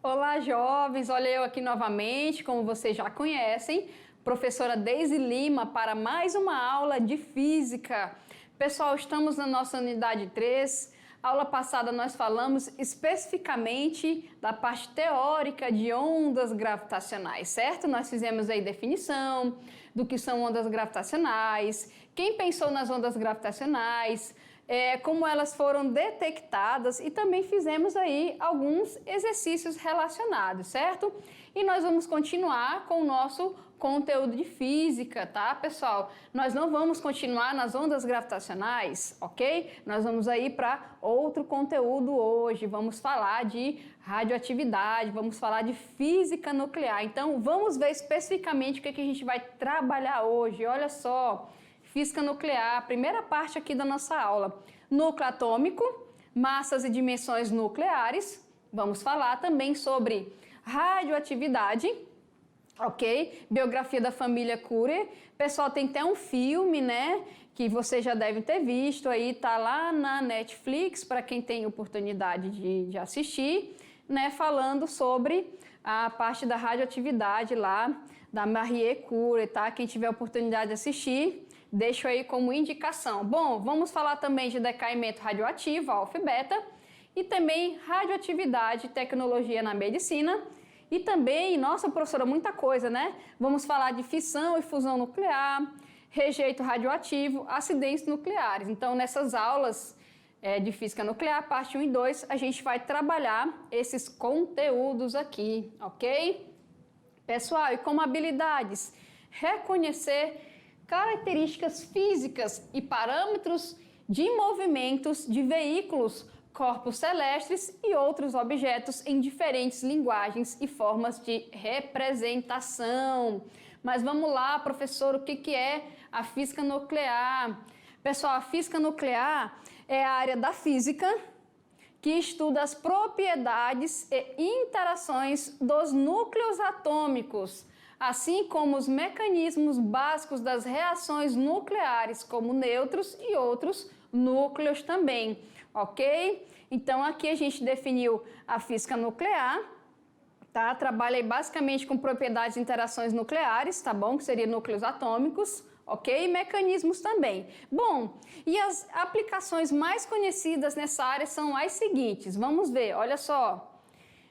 Olá, jovens! Olha eu aqui novamente, como vocês já conhecem, professora Deise Lima para mais uma aula de Física. Pessoal, estamos na nossa unidade 3. Aula passada nós falamos especificamente da parte teórica de ondas gravitacionais, certo? Nós fizemos aí definição do que são ondas gravitacionais, quem pensou nas ondas gravitacionais, como elas foram detectadas e também fizemos aí alguns exercícios relacionados, certo? E nós vamos continuar com o nosso conteúdo de física, tá, pessoal? Nós não vamos continuar nas ondas gravitacionais, ok? Nós vamos aí para outro conteúdo hoje, vamos falar de radioatividade, vamos falar de física nuclear. Então, vamos ver especificamente o que a gente vai trabalhar hoje. Olha só, física nuclear, primeira parte aqui da nossa aula. Núcleo atômico, massas e dimensões nucleares. Vamos falar também sobre radioatividade, ok? Biografia da família Curie. Pessoal, tem até um filme, né? Que vocês já devem ter visto aí, tá lá na Netflix, para quem tem oportunidade de assistir, né? Falando sobre a parte da radioatividade lá, da Marie Curie, tá? Quem tiver oportunidade de assistir, deixo aí como indicação. Bom, vamos falar também de decaimento radioativo, alfa e beta, e também radioatividade e tecnologia na medicina. E também, nossa professora, muita coisa, né? Vamos falar de fissão e fusão nuclear, rejeito radioativo, acidentes nucleares. Então, nessas aulas de física nuclear, parte 1 e 2, a gente vai trabalhar esses conteúdos aqui, ok? Pessoal, e como habilidades, reconhecer características físicas e parâmetros de movimentos de veículos, corpos celestes e outros objetos em diferentes linguagens e formas de representação. Mas vamos lá, professor, o que é a física nuclear? Pessoal, a física nuclear é a área da física que estuda as propriedades e interações dos núcleos atômicos, assim como os mecanismos básicos das reações nucleares, como nêutrons e outros núcleos também, ok? Então aqui a gente definiu a física nuclear, tá? Trabalha aí basicamente com propriedades e interações nucleares, tá bom? Que seria núcleos atômicos, ok? E mecanismos também. Bom, e as aplicações mais conhecidas nessa área são as seguintes, vamos ver, olha só.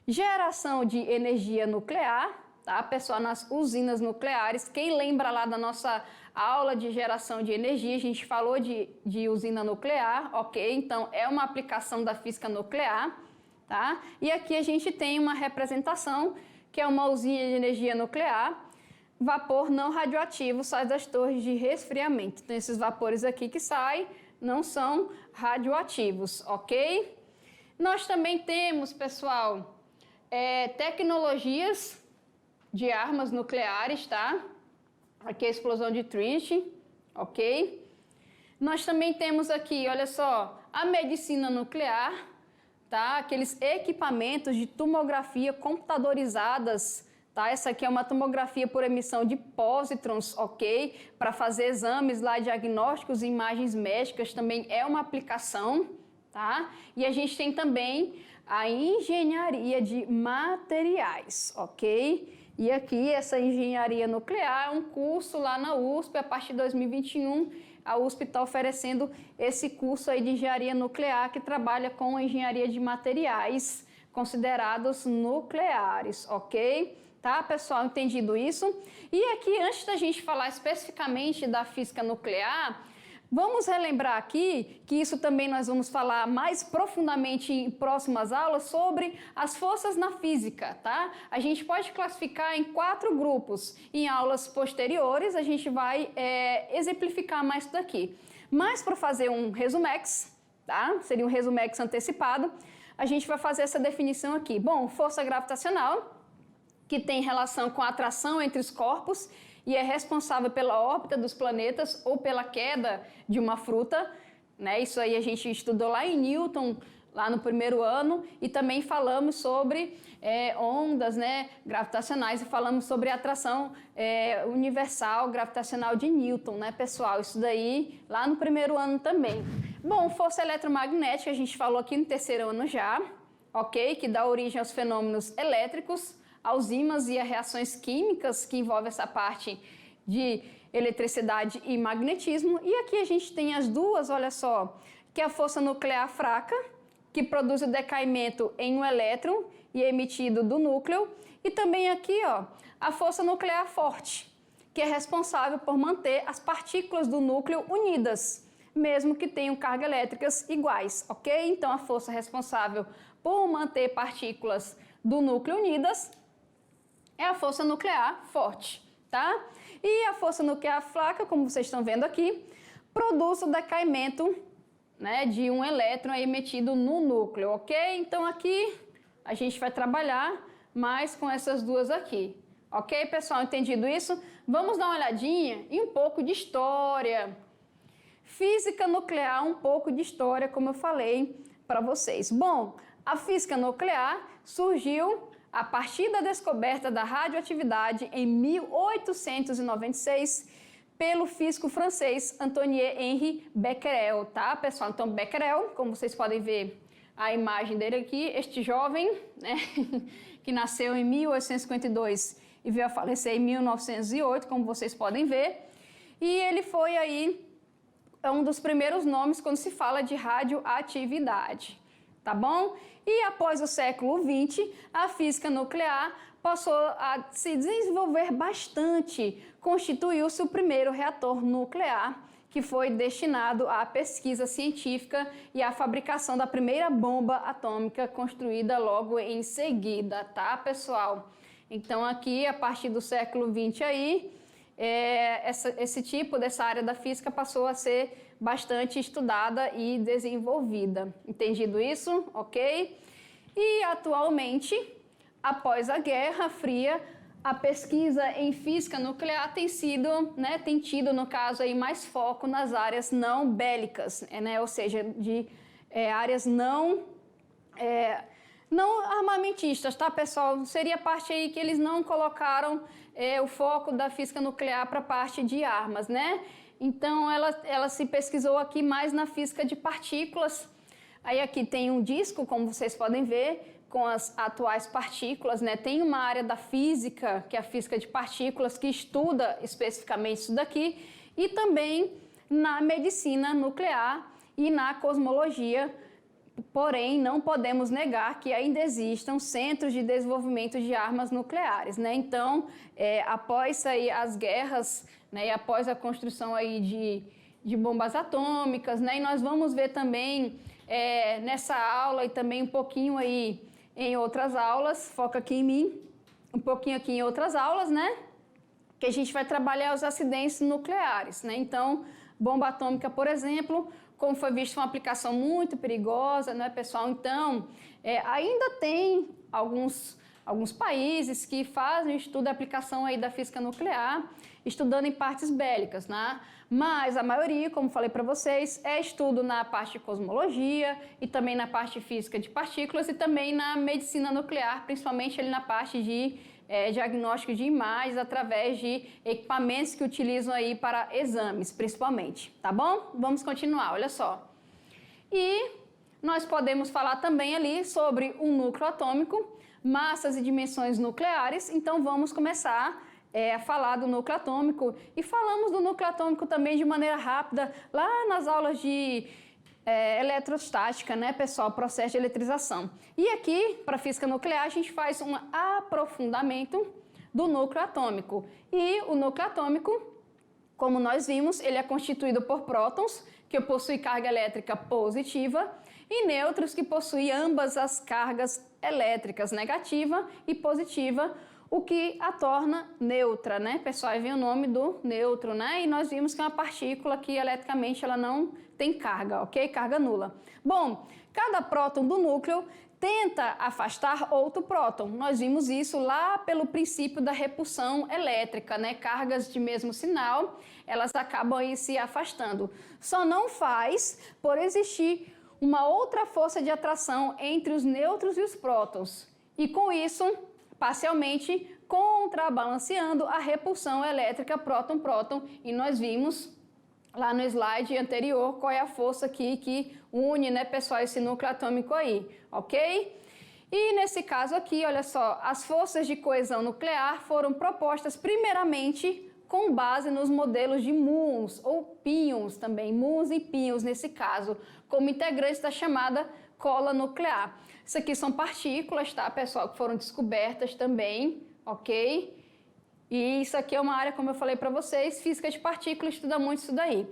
Geração de energia nuclear, tá, pessoal, nas usinas nucleares. Quem lembra lá da nossa aula de geração de energia, a gente falou de usina nuclear, ok? Então, é uma aplicação da física nuclear, tá? E aqui a gente tem uma representação, que é uma usina de energia nuclear, vapor não radioativo sai das torres de resfriamento. Então, esses vapores aqui que saem não são radioativos, ok? Nós também temos, pessoal, tecnologias de armas nucleares, tá? Aqui a explosão de Trinity, ok? Nós também temos aqui, olha só, a medicina nuclear, tá? Aqueles equipamentos de tomografia computadorizadas, tá? Essa aqui é uma tomografia por emissão de pósitrons, ok? Para fazer exames lá, diagnósticos e imagens médicas também é uma aplicação, tá? E a gente tem também a engenharia de materiais, ok? E aqui essa engenharia nuclear é um curso lá na USP, a partir de 2021, a USP está oferecendo esse curso aí de engenharia nuclear que trabalha com a engenharia de materiais considerados nucleares, ok? Tá, pessoal, entendido isso? E aqui, antes da gente falar especificamente da física nuclear, vamos relembrar aqui que isso também nós vamos falar mais profundamente em próximas aulas sobre as forças na física, tá? A gente pode classificar em 4 grupos. Em aulas posteriores a gente vai exemplificar mais isso daqui. Mas para fazer um resumex, tá? Seria um resumex antecipado, a gente vai fazer essa definição aqui. Bom, força gravitacional, que tem relação com a atração entre os corpos e é responsável pela órbita dos planetas ou pela queda de uma fruta, né? Isso aí a gente estudou lá em Newton, lá no primeiro ano, e também falamos sobre ondas, né, gravitacionais, e falamos sobre a atração universal gravitacional de Newton, né, pessoal? Isso daí lá no primeiro ano também. Bom, força eletromagnética a gente falou aqui no terceiro ano já, ok? Que dá origem aos fenômenos elétricos, aos ímãs e a reações químicas que envolvem essa parte de eletricidade e magnetismo. E aqui a gente tem as duas, olha só, que é a força nuclear fraca, que produz o decaimento em um elétron e é emitido do núcleo, e também aqui, ó, a força nuclear forte, que é responsável por manter as partículas do núcleo unidas, mesmo que tenham cargas elétricas iguais, ok? Então, a força responsável por manter partículas do núcleo unidas é a força nuclear forte, tá? E a força nuclear fraca, como vocês estão vendo aqui, produz o decaimento, né, de um elétron emitido no núcleo, ok? Então, aqui a gente vai trabalhar mais com essas duas aqui. Ok, pessoal? Entendido isso? Vamos dar uma olhadinha em um pouco de história. Física nuclear, um pouco de história, como eu falei para vocês. Bom, a física nuclear surgiu a partir da descoberta da radioatividade em 1896 pelo físico francês Antoine-Henri Becquerel, tá, pessoal? Então, Becquerel, como vocês podem ver a imagem dele aqui, este jovem, né, que nasceu em 1852 e veio a falecer em 1908, como vocês podem ver. E ele foi aí um dos primeiros nomes quando se fala de radioatividade, tá bom? E após o século XX, a física nuclear passou a se desenvolver bastante. Constituiu-se o primeiro reator nuclear, que foi destinado à pesquisa científica e à fabricação da primeira bomba atômica construída logo em seguida, tá, pessoal? Então, aqui, a partir do século XX aí, esse tipo dessa área da física passou a ser bastante estudada e desenvolvida. Entendido isso? Ok? E, atualmente, após a Guerra Fria, a pesquisa em física nuclear tem tido, no caso, aí, mais foco nas áreas não bélicas, né? Ou seja, de áreas não armamentistas, tá, pessoal? Seria a parte aí que eles não colocaram o foco da física nuclear para a parte de armas, né? Então, ela se pesquisou aqui mais na física de partículas. Aí aqui tem um disco, como vocês podem ver, com as atuais partículas, né? Tem uma área da física, que é a física de partículas, que estuda especificamente isso daqui, e também na medicina nuclear e na cosmologia. Porém, não podemos negar que ainda existam centros de desenvolvimento de armas nucleares, né? Então, após aí as guerras, né, e após a construção aí de bombas atômicas, né? E nós vamos ver também nessa aula e também um pouquinho aí em outras aulas, foca aqui em mim, um pouquinho aqui em outras aulas, né? Que a gente vai trabalhar os acidentes nucleares, né? Então, bomba atômica, por exemplo, como foi visto, uma aplicação muito perigosa, né, pessoal? Então, ainda tem alguns países que fazem estudo da aplicação aí da física nuclear, estudando em partes bélicas, né? Mas a maioria, como falei para vocês, é estudo na parte de cosmologia e também na parte de física de partículas e também na medicina nuclear, principalmente ali na parte de diagnóstico de imagens através de equipamentos que utilizam aí para exames, principalmente, tá bom? Vamos continuar, olha só. E nós podemos falar também ali sobre um núcleo atômico, massas e dimensões nucleares, então vamos começar a falar do núcleo atômico e falamos do núcleo atômico também de maneira rápida lá nas aulas de eletrostática, né, pessoal, processo de eletrização. E aqui, para física nuclear, a gente faz um aprofundamento do núcleo atômico. E o núcleo atômico, como nós vimos, ele é constituído por prótons, que possuem carga elétrica positiva, e nêutrons, que possuem ambas as cargas elétricas, negativa e positiva, o que a torna neutra, né, pessoal? Aí vem o nome do nêutron, né? E nós vimos que é uma partícula que eletricamente ela não tem carga, ok? Carga nula. Bom, cada próton do núcleo tenta afastar outro próton. Nós vimos isso lá pelo princípio da repulsão elétrica, né? Cargas de mesmo sinal, elas acabam aí se afastando. Só não faz por existir uma outra força de atração entre os nêutrons e os prótons. E com isso, parcialmente contrabalanceando a repulsão elétrica próton-próton, e nós vimos lá no slide anterior qual é a força aqui que une, né, pessoal, esse núcleo atômico aí, ok? E nesse caso aqui, olha só, as forças de coesão nuclear foram propostas primeiramente com base nos modelos de muons ou pions também, muons e pions nesse caso, como integrantes da chamada cola nuclear. Isso aqui são partículas, tá, pessoal, que foram descobertas também, ok? E isso aqui é uma área, como eu falei para vocês, física de partículas, estuda muito isso daí.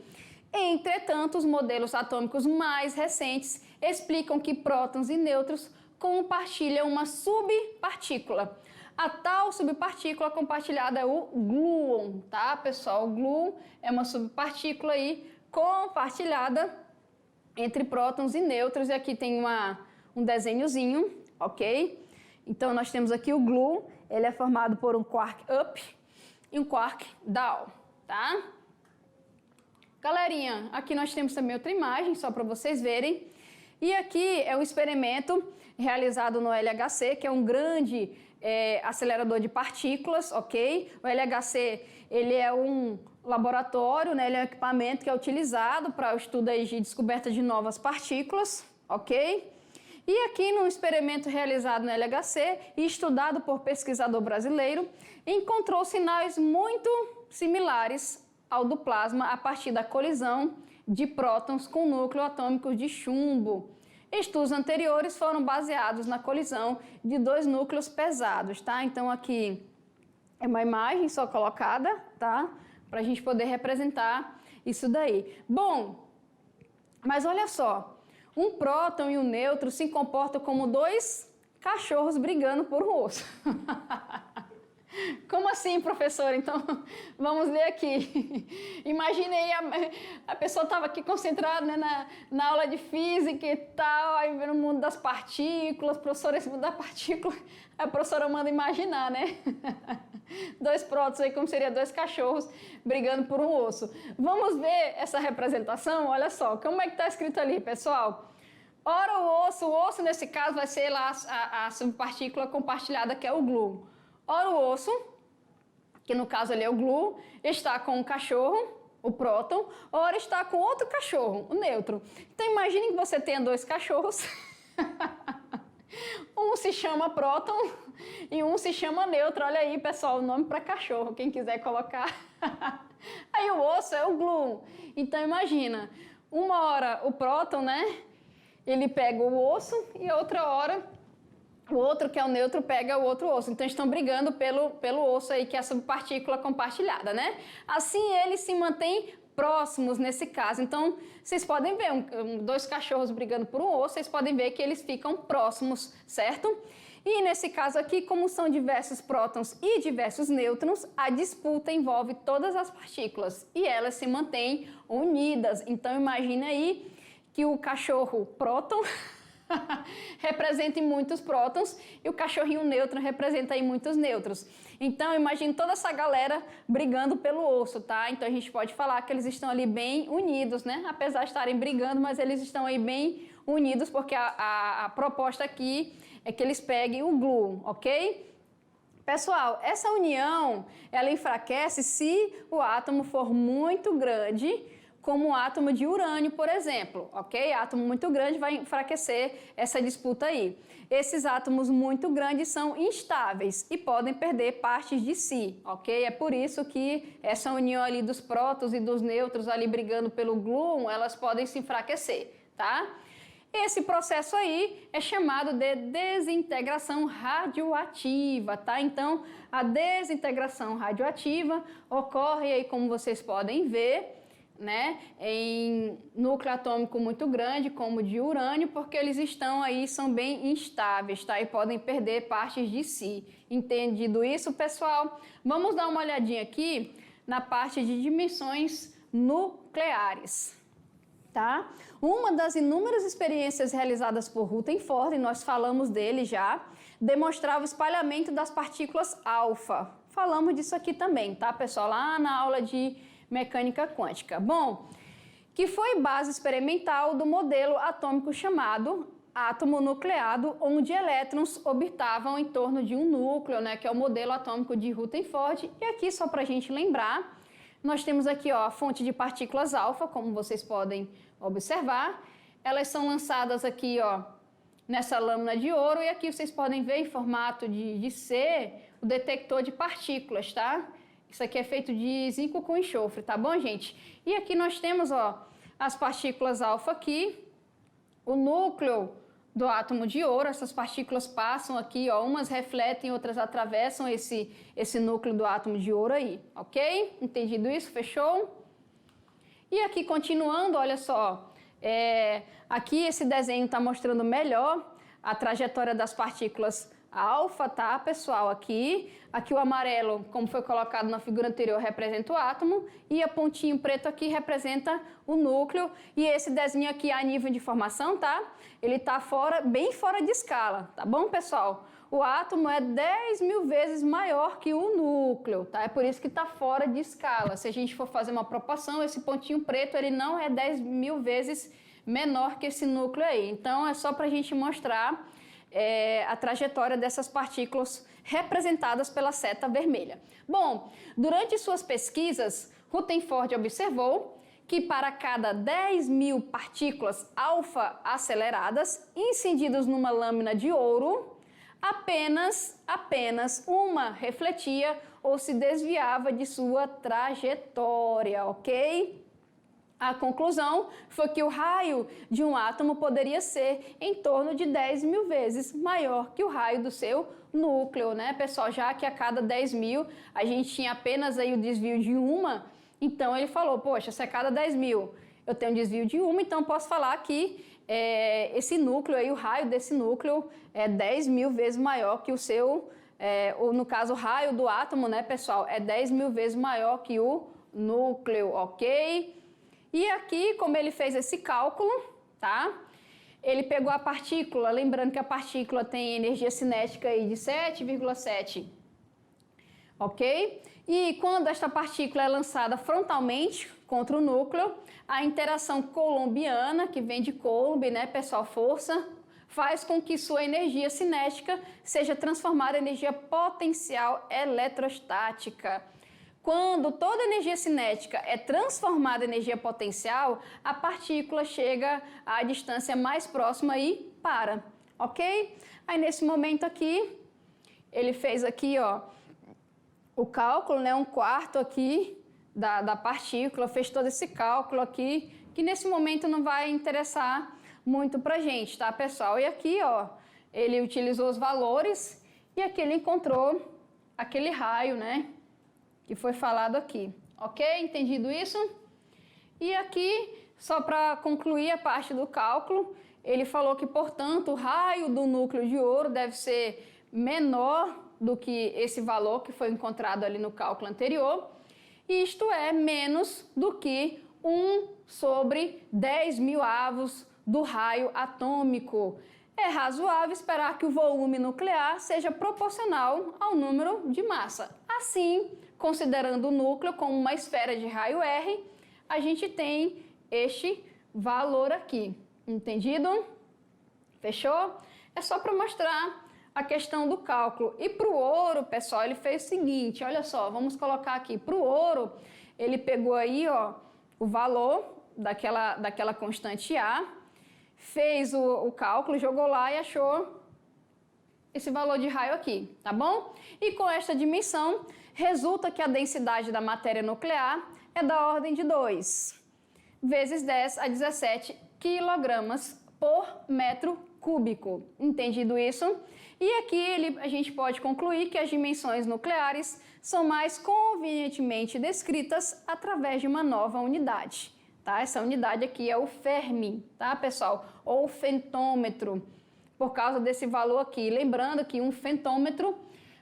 Entretanto, os modelos atômicos mais recentes explicam que prótons e nêutrons compartilham uma subpartícula. A tal subpartícula compartilhada é o gluon, tá, pessoal? O gluon é uma subpartícula aí compartilhada entre prótons e nêutrons, e aqui tem um desenhozinho, ok? Então, nós temos aqui o gluon, ele é formado por um quark up e um quark down, tá? Galerinha, aqui nós temos também outra imagem, só para vocês verem. E aqui é um experimento realizado no LHC, que é um grande acelerador de partículas, ok? O LHC, ele é um laboratório, né? Ele é um equipamento que é utilizado para o estudo aí de descoberta de novas partículas, ok? E aqui, num experimento realizado no LHC e estudado por pesquisador brasileiro, encontrou sinais muito similares ao do plasma a partir da colisão de prótons com núcleo atômico de chumbo. Estudos anteriores foram baseados na colisão de dois núcleos pesados, tá? Então aqui é uma imagem só colocada, tá? Para a gente poder representar isso daí. Bom, mas olha só, um próton e um nêutron se comportam como dois cachorros brigando por um osso. Como assim, professora? Então, vamos ler aqui. Imagine aí, a pessoa estava aqui concentrada, né, na aula de física e tal, aí no mundo das partículas, professora, esse mundo da partícula, a professora manda imaginar, né? Dois prótons aí, como seria dois cachorros brigando por um osso. Vamos ver essa representação? Olha só, como é que está escrito ali, pessoal? Ora, o osso nesse caso vai ser lá a subpartícula compartilhada, que é o gluon. Ora, o osso, que no caso ali é o gluon, está com um cachorro, o próton, ora está com outro cachorro, o nêutron. Então imagine que você tenha dois cachorros, um se chama próton e um se chama nêutron. Olha aí, pessoal, o nome para cachorro, quem quiser colocar. Aí o osso é o gluon. Então imagina, uma hora o próton, né, ele pega o osso e outra hora o outro, que é o nêutron, pega o outro osso. Então, estão brigando pelo osso aí, que é a subpartícula compartilhada, né? Assim, eles se mantêm próximos nesse caso. Então, vocês podem ver dois cachorros brigando por um osso, vocês podem ver que eles ficam próximos, certo? E nesse caso aqui, como são diversos prótons e diversos nêutrons, a disputa envolve todas as partículas e elas se mantêm unidas. Então, imagine aí que o cachorro próton representa muitos prótons e o cachorrinho nêutron representa aí muitos nêutrons. Então, imagine toda essa galera brigando pelo osso, tá? Então, a gente pode falar que eles estão ali bem unidos, né? Apesar de estarem brigando, mas eles estão aí bem unidos, porque a proposta aqui é que eles peguem o gluon, ok? Pessoal, essa união, ela enfraquece se o átomo for muito grande, como o átomo de urânio, por exemplo, ok? Átomo muito grande vai enfraquecer essa disputa aí. Esses átomos muito grandes são instáveis e podem perder partes de si, ok? É por isso que essa união ali dos prótons e dos nêutrons ali brigando pelo gluon, elas podem se enfraquecer, tá? Esse processo aí é chamado de desintegração radioativa, tá? Então, a desintegração radioativa ocorre aí, como vocês podem ver, né, em núcleo atômico muito grande, como o de urânio, porque eles estão aí, são bem instáveis, tá? E podem perder partes de si. Entendido isso, pessoal? Vamos dar uma olhadinha aqui na parte de dimensões nucleares, tá? Uma das inúmeras experiências realizadas por Rutherford, e nós falamos dele já, demonstrava o espalhamento das partículas alfa. Falamos disso aqui também, tá, pessoal? Lá na aula de mecânica quântica. Bom, que foi base experimental do modelo atômico chamado átomo nucleado, onde elétrons orbitavam em torno de um núcleo, né, que é o modelo atômico de Rutherford. E aqui, só para a gente lembrar, nós temos aqui, ó, a fonte de partículas alfa, como vocês podem observar. Elas são lançadas aqui, ó, nessa lâmina de ouro. E aqui vocês podem ver em formato de C o detector de partículas, tá? Isso aqui é feito de zinco com enxofre, tá bom, gente? E aqui nós temos, ó, as partículas alfa aqui, o núcleo do átomo de ouro. Essas partículas passam aqui, ó, umas refletem, outras atravessam esse núcleo do átomo de ouro aí, ok? Entendido isso? Fechou? E aqui continuando, olha só, aqui esse desenho está mostrando melhor a trajetória das partículas alfa, tá, pessoal? Aqui o amarelo, como foi colocado na figura anterior, representa o átomo, e a pontinho preto aqui representa o núcleo. E esse desenho aqui a nível de formação, tá? Ele está bem fora de escala, tá bom, pessoal? O átomo é 10.000 vezes maior que o núcleo, tá? É por isso que está fora de escala. Se a gente for fazer uma proporção, esse pontinho preto, ele não é 10.000 vezes menor que esse núcleo aí. Então, é só para a gente mostrar a trajetória dessas partículas representadas pela seta vermelha. Bom, durante suas pesquisas, Rutherford observou que para cada 10.000 partículas alfa aceleradas incendidas numa lâmina de ouro, apenas uma refletia ou se desviava de sua trajetória, ok? A conclusão foi que o raio de um átomo poderia ser em torno de 10.000 vezes maior que o raio do seu núcleo, né, pessoal? Já que a cada 10.000 a gente tinha apenas aí o desvio de uma, então ele falou, poxa, se a cada 10.000 eu tenho um desvio de uma, então posso falar que esse núcleo aí, o raio desse núcleo é 10.000 vezes maior que o seu, ou no caso o raio do átomo, né, pessoal, é 10.000 vezes maior que o núcleo, ok? E aqui, como ele fez esse cálculo, tá? Ele pegou a partícula, lembrando que a partícula tem energia cinética aí de 7,7, ok? E quando esta partícula é lançada frontalmente contra o núcleo, a interação coulombiana, que vem de Coulomb, né, pessoal, força, faz com que sua energia cinética seja transformada em energia potencial eletrostática. Quando toda energia cinética é transformada em energia potencial, a partícula chega à distância mais próxima e para, ok? Aí nesse momento aqui, ele fez aqui, ó, o cálculo, né, 1/4 aqui da partícula, fez todo esse cálculo aqui, que nesse momento não vai interessar muito pra gente, tá, pessoal? E aqui, ó, ele utilizou os valores e aqui ele encontrou aquele raio, né, que foi falado aqui, ok? Entendido isso? E aqui, só para concluir a parte do cálculo, ele falou que, portanto, o raio do núcleo de ouro deve ser menor do que esse valor que foi encontrado ali no cálculo anterior, isto é, menos do que 1/10.000 avos do raio atômico. É razoável esperar que o volume nuclear seja proporcional ao número de massa. Assim, considerando o núcleo como uma esfera de raio R, a gente tem este valor aqui. Entendido? Fechou? É só para mostrar a questão do cálculo. E para o ouro, pessoal, ele fez o seguinte, olha só, vamos colocar aqui. Para o ouro, ele pegou aí, ó, o valor daquela constante A, fez o cálculo, jogou lá e achou esse valor de raio aqui, tá bom? E com esta dimensão, resulta que a densidade da matéria nuclear é da ordem de 2 vezes 10 a 17 quilogramas por metro cúbico. Entendido isso? E aqui a gente pode concluir que as dimensões nucleares são mais convenientemente descritas através de uma nova unidade. Tá? Essa unidade aqui é o Fermi, tá, pessoal? Ou fentômetro, por causa desse valor aqui. Lembrando que um fentômetro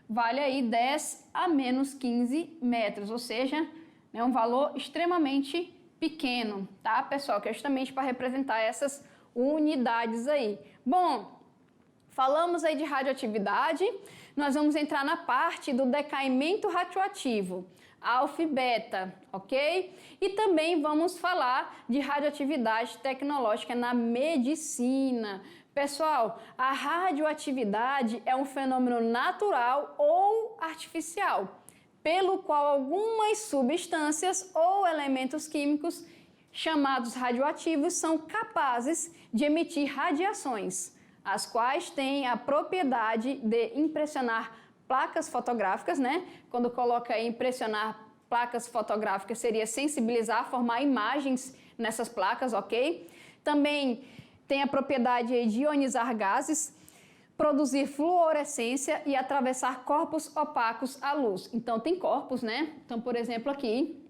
vale aí 10 a menos 15 metros, ou seja, é um valor extremamente pequeno, tá, pessoal? Que é justamente para representar essas unidades aí. Bom, falamos aí de radioatividade, nós vamos entrar na parte do decaimento radioativo, alfa e beta, ok? E também vamos falar de radioatividade tecnológica na medicina. Pessoal, a radioatividade é um fenômeno natural ou artificial, pelo qual algumas substâncias ou elementos químicos chamados radioativos são capazes de emitir radiações. as quais têm a propriedade de impressionar placas fotográficas, né? Quando coloca aí impressionar placas fotográficas, seria sensibilizar, formar imagens nessas placas, ok? Também tem a propriedade de ionizar gases, produzir fluorescência e atravessar corpos opacos à luz. Então, tem corpos, né? Então, por exemplo, aqui,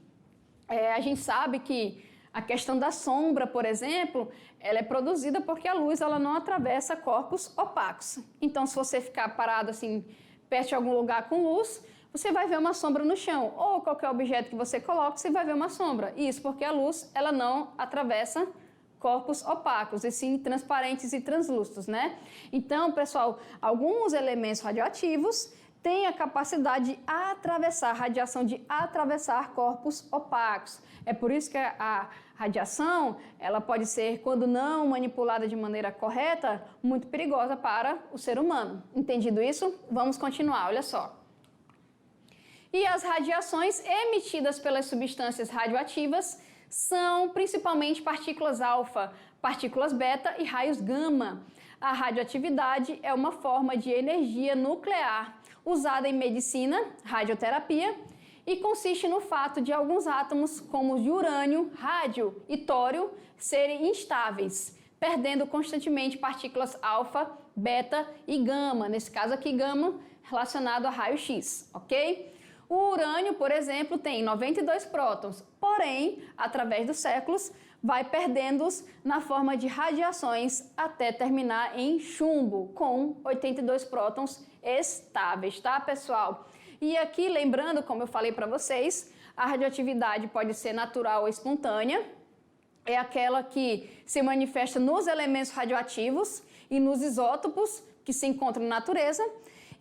a gente sabe que a questão da sombra, por exemplo, ela é produzida porque a luz ela não atravessa corpos opacos. Então, se você ficar parado assim, perto de algum lugar com luz, você vai ver uma sombra no chão. Ou qualquer objeto que você coloque, você vai ver uma sombra. Isso porque a luz ela não atravessa corpos opacos, e sim transparentes e translúcidos, né? Então, pessoal, alguns elementos radioativos têm a capacidade de atravessar, radiação de atravessar corpos opacos. É por isso que a radiação, ela pode ser, quando não manipulada de maneira correta, muito perigosa para o ser humano. Entendido isso? Vamos continuar, olha só. E as radiações emitidas pelas substâncias radioativas são principalmente partículas alfa, partículas beta e raios gama. A radioatividade é uma forma de energia nuclear usada em medicina, radioterapia, e consiste no fato de alguns átomos, como o de urânio, rádio e tório, serem instáveis, perdendo constantemente partículas alfa, beta e gama, nesse caso aqui gama relacionado a raio-x, ok? O urânio, por exemplo, tem 92 prótons, porém, através dos séculos, vai perdendo-os na forma de radiações até terminar em chumbo, com 82 prótons estáveis, tá, pessoal? E aqui, lembrando, como eu falei para vocês, a radioatividade pode ser natural ou espontânea, é aquela que se manifesta nos elementos radioativos e nos isótopos que se encontram na natureza,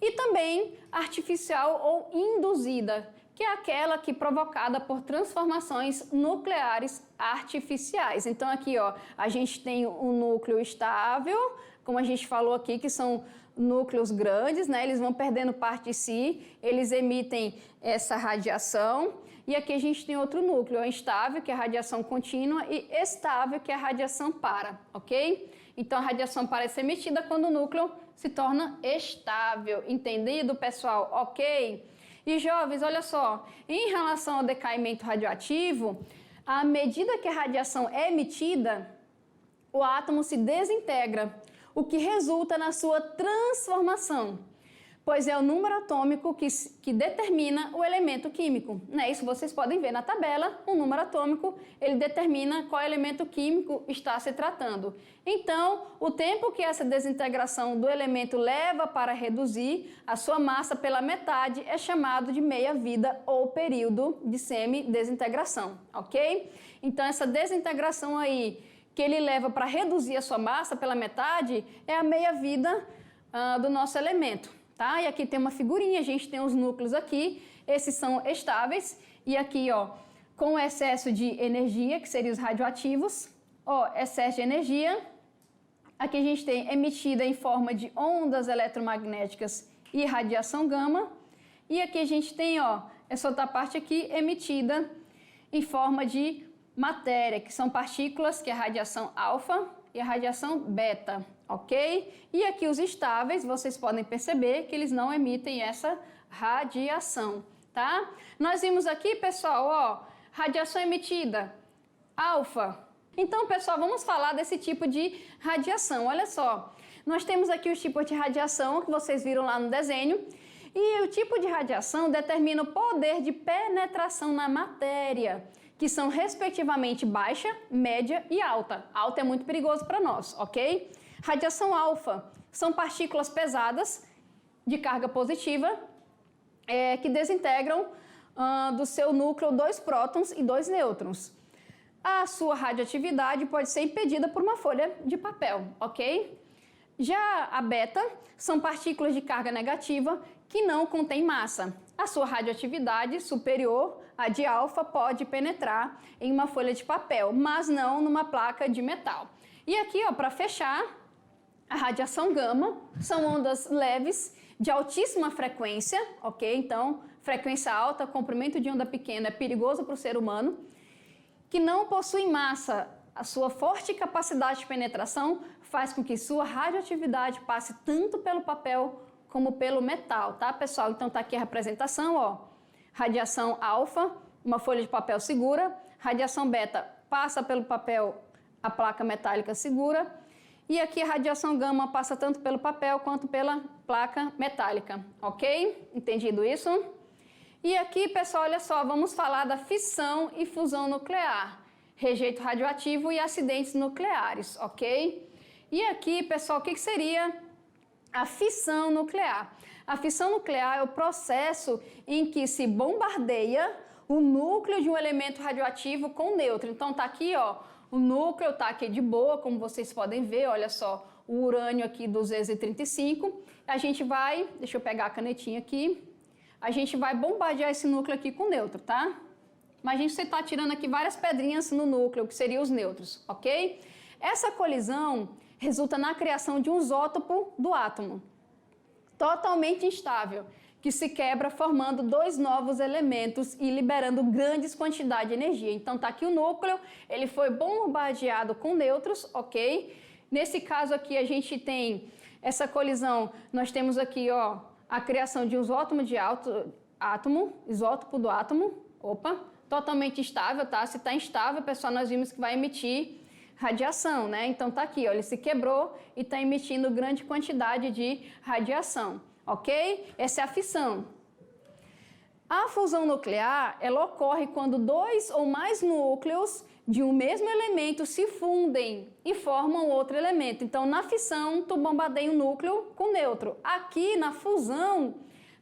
e também artificial ou induzida, que é aquela que é provocada por transformações nucleares artificiais. Então aqui, ó, a gente tem um núcleo estável, como a gente falou aqui, que são núcleos grandes, né? Eles vão perdendo parte de si, eles emitem essa radiação. E aqui a gente tem outro núcleo, instável, que é a radiação contínua, e estável, que é a radiação para, ok? Então a radiação para ser emitida quando o núcleo se torna estável. Entendido, pessoal? Ok? E jovens, olha só, em relação ao decaimento radioativo, à medida que a radiação é emitida, o átomo se desintegra, o que resulta na sua transformação, pois é o número atômico que determina o elemento químico. Né? Isso vocês podem ver na tabela, o número atômico, ele determina qual elemento químico está se tratando. Então, o tempo que essa desintegração do elemento leva para reduzir a sua massa pela metade é chamado de meia-vida ou período de semi-desintegração, ok? Então, essa desintegração aí, que ele leva para reduzir a sua massa pela metade, é a meia-vida do nosso elemento. Tá? E aqui tem uma figurinha, a gente tem os núcleos aqui, esses são estáveis, e aqui, ó, com excesso de energia, que seriam os radioativos, ó, excesso de energia, aqui a gente tem emitida em forma de ondas eletromagnéticas e radiação gama, e aqui a gente tem, ó, essa outra parte aqui emitida em forma de matéria, que são partículas, que é a radiação alfa e a radiação beta. Ok? E aqui os estáveis, vocês podem perceber que eles não emitem essa radiação, tá? Nós vimos aqui, pessoal, ó, radiação emitida, alfa. Então, pessoal, vamos falar desse tipo de radiação. Olha só, nós temos aqui os tipos de radiação que vocês viram lá no desenho, e o tipo de radiação determina o poder de penetração na matéria, que são respectivamente baixa, média e alta. Alta é muito perigoso para nós, ok? Radiação alfa são partículas pesadas de carga positiva que desintegram do seu núcleo 2 prótons e 2 nêutrons. A sua radioatividade pode ser impedida por uma folha de papel, ok? Já a beta são partículas de carga negativa que não contêm massa. A sua radioatividade superior à de alfa pode penetrar em uma folha de papel, mas não numa placa de metal. E aqui, ó, para fechar, a radiação gama são ondas leves de altíssima frequência, ok? Então, frequência alta, comprimento de onda pequena é perigoso para o ser humano, que não possui massa. A sua forte capacidade de penetração faz com que sua radioatividade passe tanto pelo papel como pelo metal, tá, pessoal? Então tá aqui a representação, ó. Radiação alfa, uma folha de papel segura. Radiação beta passa pelo papel, a placa metálica segura. E aqui a radiação gama passa tanto pelo papel quanto pela placa metálica, ok? Entendido isso? E aqui, pessoal, olha só, vamos falar da fissão e fusão nuclear, rejeito radioativo e acidentes nucleares, ok? E aqui, pessoal, o que seria a fissão nuclear? A fissão nuclear é o processo em que se bombardeia o núcleo de um elemento radioativo com nêutron. Então tá aqui, ó, o núcleo tá aqui de boa, como vocês podem ver, olha só, o urânio aqui 235. A gente vai, deixa eu pegar a canetinha aqui, a gente vai bombardear esse núcleo aqui com nêutron, tá? Imagina você tá tirando aqui várias pedrinhas no núcleo, que seriam os nêutrons, ok? Essa colisão resulta na criação de um isótopo do átomo, totalmente instável, que se quebra formando dois novos elementos e liberando grandes quantidades de energia. Então tá aqui o núcleo, ele foi bombardeado com nêutrons, ok? Nesse caso aqui a gente tem essa colisão, nós temos aqui, ó, a criação de um isótopo do átomo, totalmente instável, tá? Se tá instável, pessoal, nós vimos que vai emitir radiação, né? Então tá aqui, ó, ele se quebrou e está emitindo grande quantidade de radiação, ok? Essa é a fissão. A fusão nuclear, ela ocorre quando dois ou mais núcleos de um mesmo elemento se fundem e formam outro elemento. Então, na fissão, tu bombardeia um núcleo com nêutron. Aqui, na fusão,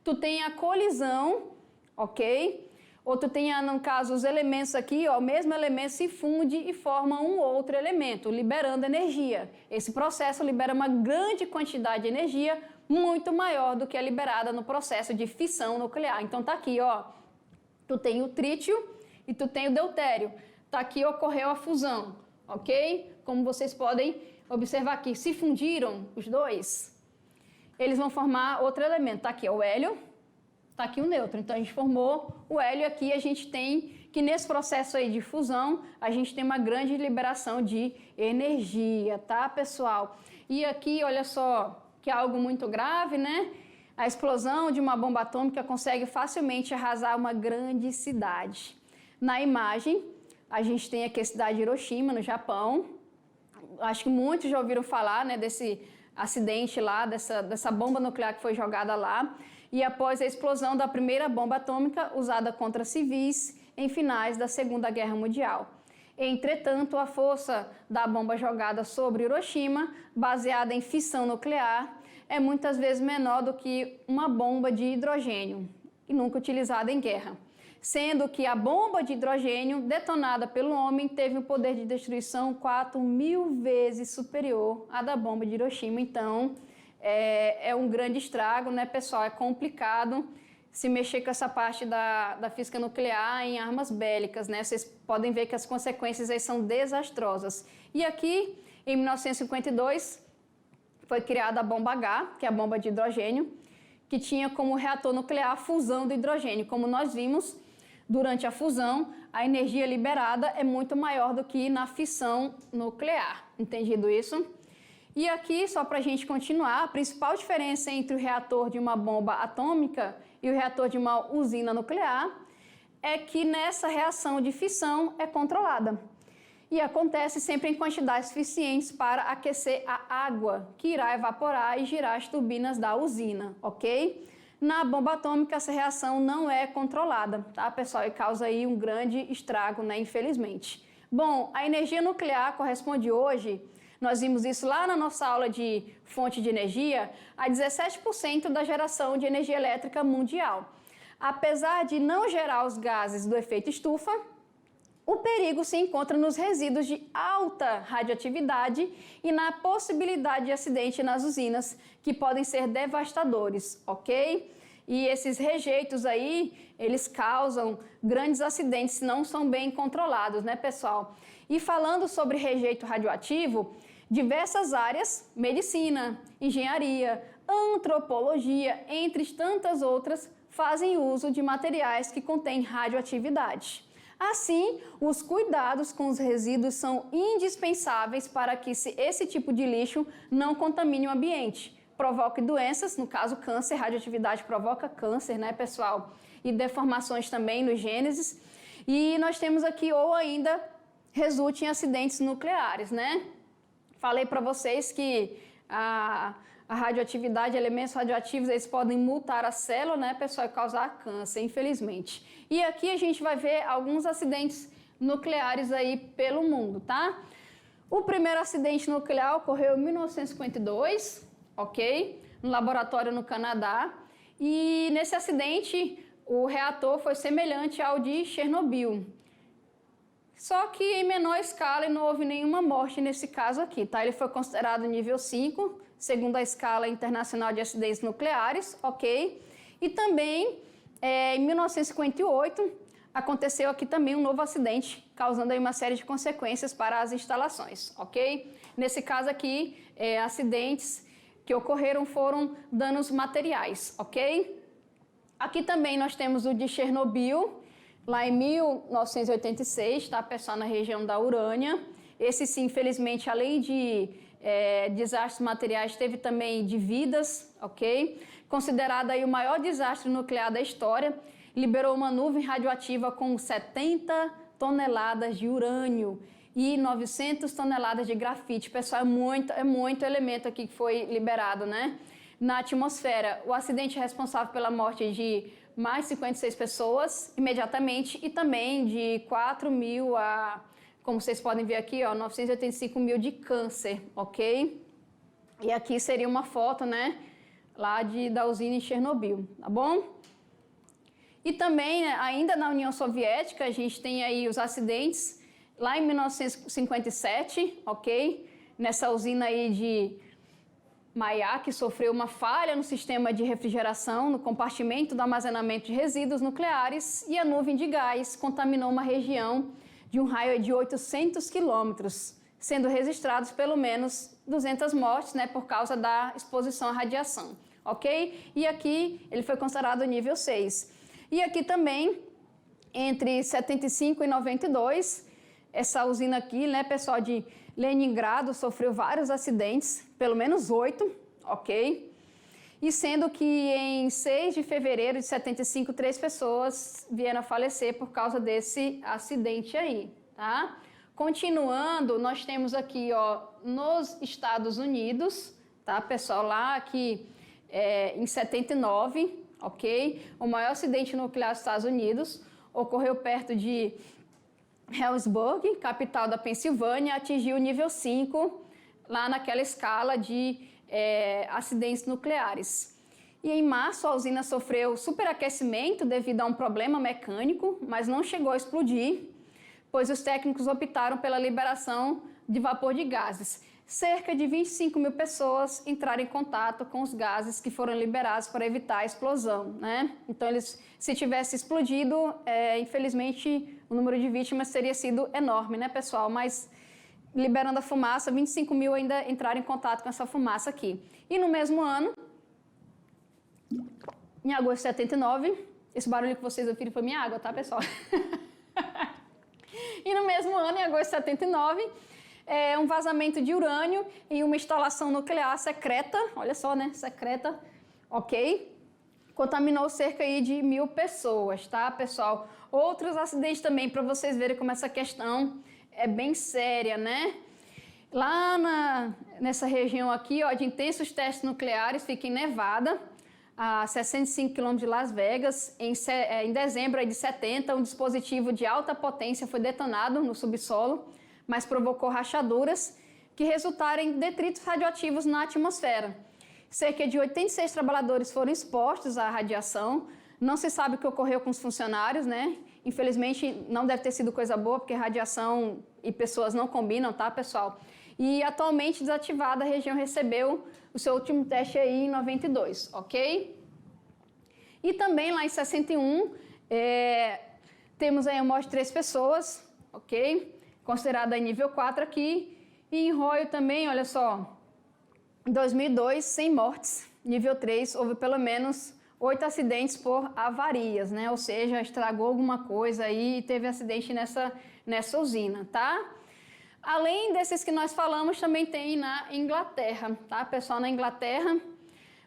tu tem a colisão, ok? Ou tu tem, no caso, os elementos aqui, ó, o mesmo elemento se funde e forma um outro elemento, liberando energia. Esse processo libera uma grande quantidade de energia, muito maior do que a liberada no processo de fissão nuclear. Então tá aqui, ó, tu tem o trítio e tu tem o deutério. Tá aqui, ocorreu a fusão, ok? Como vocês podem observar aqui, se fundiram os dois, eles vão formar outro elemento. Tá aqui, ó, o hélio. Está aqui o nêutron, então a gente formou o hélio e aqui a gente tem que nesse processo aí de fusão, a gente tem uma grande liberação de energia, tá, pessoal? E aqui, olha só, que é algo muito grave, né? A explosão de uma bomba atômica consegue facilmente arrasar uma grande cidade. Na imagem, a gente tem aqui a cidade de Hiroshima, no Japão. Acho que muitos já ouviram falar, né, desse acidente lá, dessa bomba nuclear que foi jogada lá. E após a explosão da primeira bomba atômica usada contra civis em finais da Segunda Guerra Mundial. Entretanto, a força da bomba jogada sobre Hiroshima, baseada em fissão nuclear, é muitas vezes menor do que uma bomba de hidrogênio, e nunca utilizada em guerra. Sendo que a bomba de hidrogênio, detonada pelo homem, teve um poder de destruição 4.000 vezes superior à da bomba de Hiroshima. Então, é um grande estrago, né, pessoal? É complicado se mexer com essa parte da física nuclear em armas bélicas, né? Vocês podem ver que as consequências aí são desastrosas. E aqui, em 1952, foi criada a bomba H, que é a bomba de hidrogênio, que tinha como reator nuclear a fusão do hidrogênio. Como nós vimos, durante a fusão, a energia liberada é muito maior do que na fissão nuclear. Entendido isso? E aqui, só para a gente continuar, a principal diferença entre o reator de uma bomba atômica e o reator de uma usina nuclear é que nessa reação de fissão é controlada e acontece sempre em quantidades suficientes para aquecer a água, que irá evaporar e girar as turbinas da usina, ok? Na bomba atômica, essa reação não é controlada, tá, pessoal? E causa aí um grande estrago, né, infelizmente. Bom, a energia nuclear corresponde hoje, nós vimos isso lá na nossa aula de fonte de energia, a 17% da geração de energia elétrica mundial. Apesar de não gerar os gases do efeito estufa, o perigo se encontra nos resíduos de alta radioatividade e na possibilidade de acidente nas usinas, que podem ser devastadores, ok? E esses rejeitos aí, eles causam grandes acidentes se não são bem controlados, né, pessoal? E falando sobre rejeito radioativo, diversas áreas, medicina, engenharia, antropologia, entre tantas outras, fazem uso de materiais que contêm radioatividade. Assim, os cuidados com os resíduos são indispensáveis para que esse tipo de lixo não contamine o ambiente, provoque doenças, no caso câncer, radioatividade provoca câncer, né, pessoal? E deformações também nos genes. E nós temos aqui, ou ainda resulte em acidentes nucleares, né? Falei para vocês que a radioatividade, elementos radioativos, eles podem multar a célula, né, pessoal, e causar câncer, infelizmente. E aqui a gente vai ver alguns acidentes nucleares aí pelo mundo, tá? O primeiro acidente nuclear ocorreu em 1952, ok? No laboratório no Canadá. E nesse acidente, o reator foi semelhante ao de Chernobyl. Só que em menor escala e não houve nenhuma morte nesse caso aqui, tá? Ele foi considerado nível 5, segundo a escala internacional de acidentes nucleares, ok? E também, em 1958, aconteceu aqui também um novo acidente, causando aí uma série de consequências para as instalações, ok? Nesse caso aqui, acidentes que ocorreram foram danos materiais, ok? Aqui também nós temos o de Chernobyl, lá em 1986, tá, pessoal, na região da Urânia. Esse sim, infelizmente, além de desastres materiais, teve também de vidas, ok? Considerado aí o maior desastre nuclear da história, liberou uma nuvem radioativa com 70 toneladas de urânio e 900 toneladas de grafite. Pessoal, é muito elemento aqui que foi liberado, né? Na atmosfera. O acidente é responsável pela morte de mais de 56 pessoas imediatamente e também de 4 mil a, como vocês podem ver aqui, ó, 985 mil de câncer, ok? E aqui seria uma foto, né, lá da usina em Chernobyl, tá bom? E também, né, ainda na União Soviética, a gente tem aí os acidentes lá em 1957, ok? Nessa usina aí de Mayak, sofreu uma falha no sistema de refrigeração no compartimento do armazenamento de resíduos nucleares e a nuvem de gás contaminou uma região de um raio de 800 quilômetros, sendo registrados pelo menos 200 mortes, né, por causa da exposição à radiação, ok? E aqui ele foi considerado nível 6. E aqui também, entre 75 e 92, essa usina aqui, né, pessoal, de Leningrado, sofreu vários acidentes, pelo menos 8, ok? E sendo que em 6 de fevereiro de 75, 3 pessoas vieram a falecer por causa desse acidente aí, tá? Continuando, nós temos aqui, ó, nos Estados Unidos, tá, pessoal, lá aqui em 79, ok? O maior acidente nuclear dos Estados Unidos ocorreu perto de Harrisburg, capital da Pensilvânia, atingiu o nível 5, lá naquela escala de acidentes nucleares. E em março, a usina sofreu superaquecimento devido a um problema mecânico, mas não chegou a explodir, pois os técnicos optaram pela liberação de vapor de gases. Cerca de 25 mil pessoas entraram em contato com os gases que foram liberados para evitar a explosão, né? Então, se tivesse explodido, infelizmente, o número de vítimas teria sido enorme, né, pessoal? Mas, liberando a fumaça, 25 mil ainda entraram em contato com essa fumaça aqui. E no mesmo ano, em agosto de 79, esse barulho que vocês ouviram foi minha água, tá, pessoal? E no mesmo ano, em agosto de 79, um vazamento de urânio em uma instalação nuclear secreta, olha só, né, secreta, ok? Contaminou cerca aí de 1.000 pessoas, tá, pessoal? Outros acidentes também, para vocês verem como essa questão é bem séria, né? Lá nessa região aqui, ó, de intensos testes nucleares, fica em Nevada, a 65 quilômetros de Las Vegas. Em dezembro aí de 70, um dispositivo de alta potência foi detonado no subsolo, mas provocou rachaduras que resultaram em detritos radioativos na atmosfera. Cerca de 86 trabalhadores foram expostos à radiação. Não se sabe o que ocorreu com os funcionários, né? Infelizmente, não deve ter sido coisa boa, porque radiação e pessoas não combinam, tá, pessoal? E atualmente desativada, a região recebeu o seu último teste aí em 92, ok? E também lá em 61, temos aí a morte de 3 pessoas, ok? Considerada em nível 4 aqui. E em Roio também, olha só, em 2002, 100 mortes. Nível 3, houve pelo menos 8 acidentes por avarias, né? Ou seja, estragou alguma coisa aí e teve acidente nessa usina, tá? Além desses que nós falamos, também tem na Inglaterra, tá? Pessoal, na Inglaterra,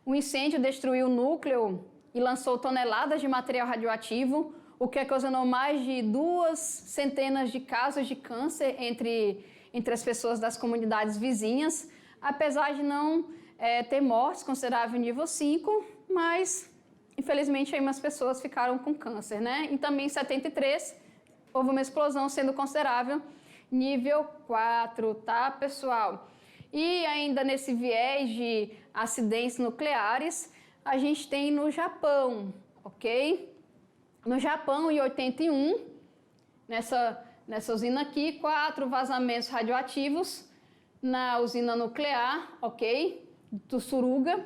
o incêndio destruiu o núcleo e lançou toneladas de material radioativo, o que ocasionou mais de 2 centenas de casos de câncer entre as pessoas das comunidades vizinhas, apesar de não ter mortes considerável nível 5, mas infelizmente aí umas pessoas ficaram com câncer, né? E também em 73 houve uma explosão sendo considerável nível 4, tá, pessoal? E ainda nesse viés de acidentes nucleares, a gente tem no Japão, ok? No Japão, em 81, nessa usina aqui, 4 vazamentos radioativos na usina nuclear, ok? Do Suruga,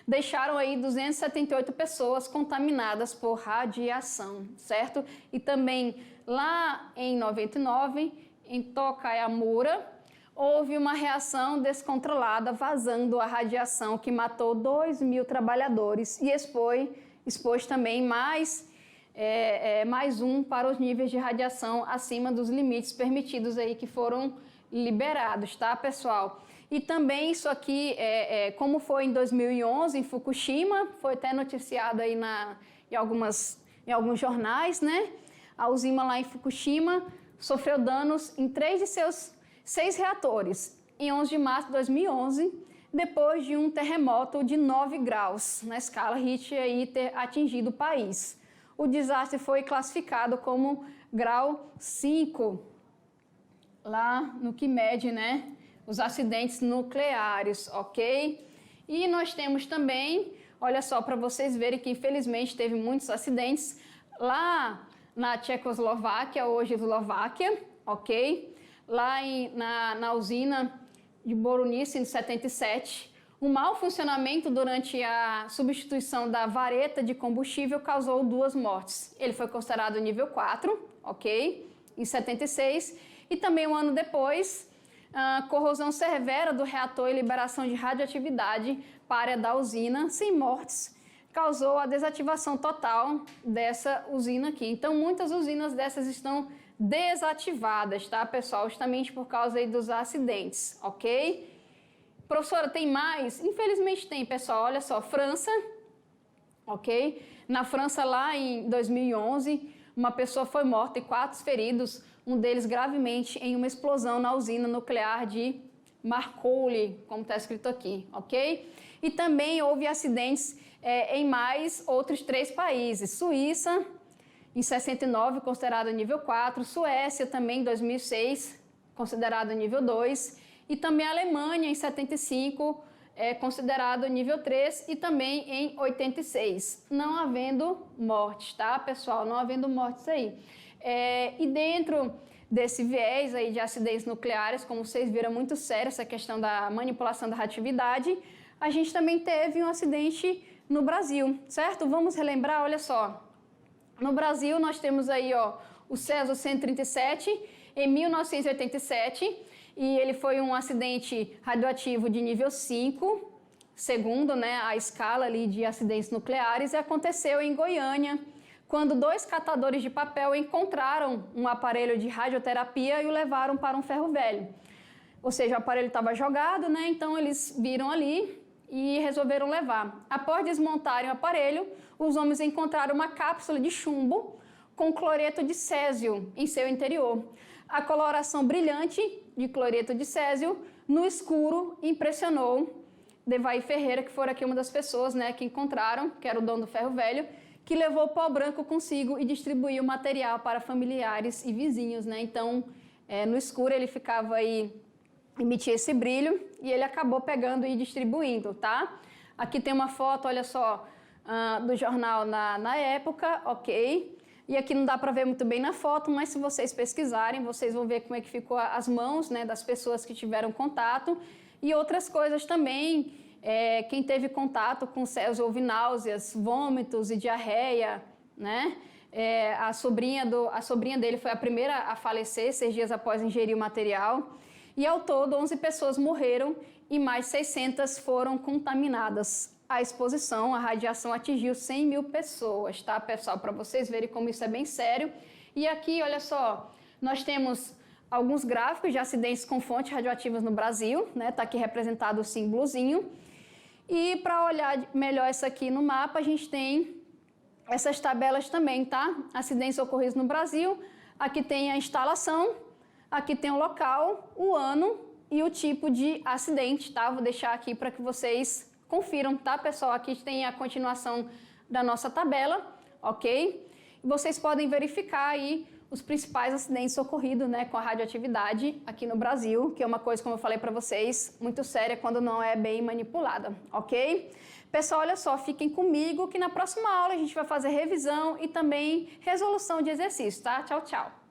deixaram aí 278 pessoas contaminadas por radiação, certo? E também lá em 99, em Tokaimura, houve uma reação descontrolada vazando a radiação que matou 2.000 trabalhadores e expôs também mais um para os níveis de radiação acima dos limites permitidos aí que foram liberados, tá, pessoal? E também isso aqui, como foi em 2011 em Fukushima, foi até noticiado aí em alguns jornais, né? A usina lá em Fukushima sofreu danos em 3 de seus 6 reatores, em 11 de março de 2011, depois de um terremoto de 9 graus na escala Richter aí ter atingido o país. O desastre foi classificado como grau 5, lá no que mede, né, os acidentes nucleares, ok? E nós temos também, olha só, para vocês verem que infelizmente teve muitos acidentes, lá na Tchecoslováquia, hoje Eslováquia, ok? Lá na usina de Boruníce, em 77, o mau funcionamento durante a substituição da vareta de combustível causou 2 mortes. Ele foi considerado nível 4, ok? Em 76. E também um ano depois, a corrosão severa do reator e liberação de radioatividade para a área da usina, sem mortes, causou a desativação total dessa usina aqui. Então, muitas usinas dessas estão desativadas, tá, pessoal? Justamente por causa aí dos acidentes, ok? Professora, tem mais? Infelizmente tem, pessoal. Olha só, França, ok? Na França, lá em 2011, uma pessoa foi morta e 4 feridos, um deles gravemente em uma explosão na usina nuclear de Marcoule, como está escrito aqui, ok? E também houve acidentes em mais outros 3 países. Suíça, em 69, considerado nível 4. Suécia, também em 2006, considerado nível 2. E também a Alemanha, em 75, considerado nível 3. E também em 86, não havendo mortes, tá, pessoal? Não havendo mortes aí. E dentro desse viés aí de acidentes nucleares, como vocês viram, é muito sério essa questão da manipulação da radioatividade, a gente também teve um acidente no Brasil, certo? Vamos relembrar, olha só. No Brasil, nós temos aí, ó, o César 137, em 1987, e ele foi um acidente radioativo de nível 5, segundo, né, a escala ali de acidentes nucleares, e aconteceu em Goiânia, quando 2 catadores de papel encontraram um aparelho de radioterapia e o levaram para um ferro velho. Ou seja, o aparelho estava jogado, né, então eles viram ali e resolveram levar. Após desmontarem o aparelho, os homens encontraram uma cápsula de chumbo com cloreto de césio em seu interior. A coloração brilhante de cloreto de césio no escuro impressionou Devaí Ferreira, que foi aqui uma das pessoas, né, que encontraram, que era o dono do ferro velho, que levou o pó branco consigo e distribuiu o material para familiares e vizinhos, né? Então, no escuro ele ficava aí, emitia esse brilho e ele acabou pegando e distribuindo, tá? Aqui tem uma foto, olha só, do jornal na época, ok? E aqui não dá para ver muito bem na foto, mas se vocês pesquisarem, vocês vão ver como é que ficou as mãos, né, das pessoas que tiveram contato e outras coisas também. Quem teve contato com césio houve náuseas, vômitos e diarreia, né? A sobrinha dele foi a primeira a falecer 6 dias após ingerir o material. E ao todo, 11 pessoas morreram e mais 600 foram contaminadas. a exposição, a radiação atingiu 100 mil pessoas, tá, pessoal? Para vocês verem como isso é bem sério. E aqui, olha só, nós temos alguns gráficos de acidentes com fontes radioativas no Brasil, né? Tá aqui representado o símbolozinho. E para olhar melhor isso aqui no mapa, a gente tem essas tabelas também, tá? Acidentes ocorridos no Brasil. Aqui tem a instalação, aqui tem o local, o ano e o tipo de acidente, tá? Vou deixar aqui para que vocês confiram, tá, pessoal? Aqui tem a continuação da nossa tabela, ok? Vocês podem verificar aí os principais acidentes ocorridos, né, com a radioatividade aqui no Brasil, que é uma coisa, como eu falei para vocês, muito séria quando não é bem manipulada, ok? Pessoal, olha só, fiquem comigo que na próxima aula a gente vai fazer revisão e também resolução de exercício, tá? Tchau, tchau!